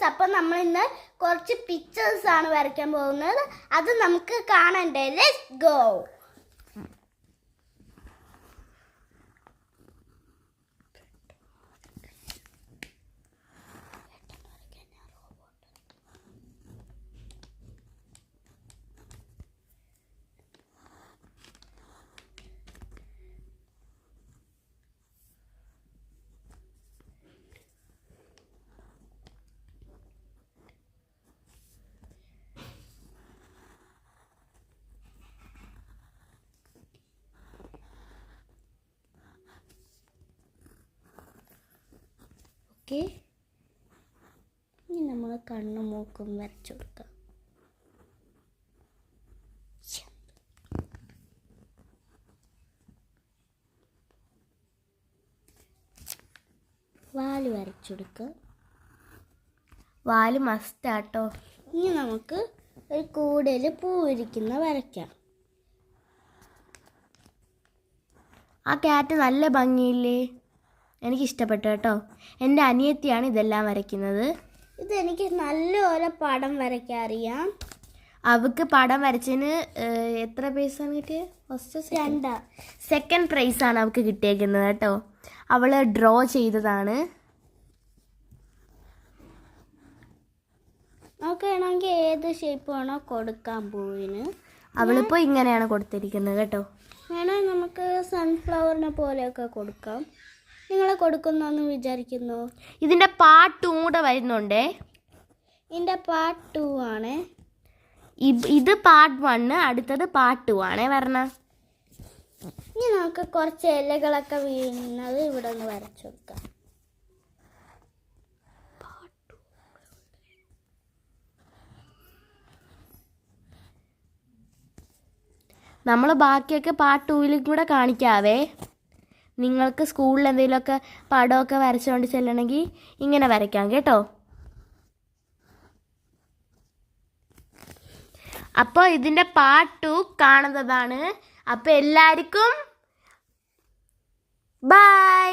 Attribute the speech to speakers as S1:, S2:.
S1: Guys, അപ്പം നമ്മൾ ഇന്ന് കുറച്ച് പിക്ചേഴ്സ് ആണ് വരയ്ക്കാൻ പോകുന്നത്. അത് നമുക്ക് കാണണ്ടേ? Let's go. ഇനി നമ്മൾ കണ്ണും മൂക്കും വരച്ചു കൊടുക്കാം. വാല് വരച്ചു കൊടുക്കുക. വാല് മസ്റ്റാട്ടോ. ഇനി നമുക്ക് ഒരു കൂടുതൽ പൂവിരിക്കുന്ന വരയ്ക്കാം. ആ ക്യാറ്റ് നല്ല ഭംഗിയില്ലേ? എനിക്കിഷ്ടപ്പെട്ടു കേട്ടോ. എൻ്റെ അനിയത്തിയാണ് ഇതെല്ലാം വരയ്ക്കുന്നത്. ഇതെനിക്ക് നല്ലപോലെ പടം വരയ്ക്കാൻ അറിയാം. അവൾക്ക് പടം വരച്ചതിന് എത്ര പ്രൈസാണ് കിട്ടിയത്? ഫസ്റ്റ് സെക്കൻഡ് പ്രൈസാണ് അവൾക്ക് കിട്ടിയേക്കുന്നത് കേട്ടോ. അവൾ ഡ്രോ ചെയ്തതാണ്. നമുക്ക് വേണമെങ്കിൽ ഏത് ഷേപ്പ് വേണോ കൊടുക്കാൻ പൂവിന്. അവളിപ്പോൾ ഇങ്ങനെയാണ് കൊടുത്തിരിക്കുന്നത് കേട്ടോ. വേണമെങ്കിൽ നമുക്ക് സൺഫ്ലവറിനെ പോലെയൊക്കെ കൊടുക്കാം. നിങ്ങൾ കൊടുക്കുന്നെന്ന് വിചാരിക്കുന്നു. ഇതിൻ്റെ പാർട്ട് 2 കൂടെ വരുന്നുണ്ടേ. ഇതിൻ്റെ പാർട്ട് 2 ആണ്. ഇത് പാർട്ട് 1, അടുത്തത് പാർട്ട് 2 ആണേ വരണം. ഇനി നമുക്ക് കുറച്ച് ഇലകളൊക്കെ വീഴുന്നത് ഇവിടെ ഒന്ന് വരച്ചു കൊടുക്കാം. നമ്മൾ ബാക്കിയൊക്കെ പാർട്ട് 2 കൂടെ കാണിക്കാവേ. നിങ്ങൾക്ക് സ്കൂളിൽ എന്തെങ്കിലുമൊക്കെ പടമൊക്കെ വരച്ചുകൊണ്ട് ചെല്ലണമെങ്കിൽ ഇങ്ങനെ വരയ്ക്കാം കേട്ടോ. അപ്പോൾ ഇതിൻ്റെ പാർട്ട് 2 കാണുന്നതാണ്. അപ്പോൾ എല്ലാവർക്കും ബൈ.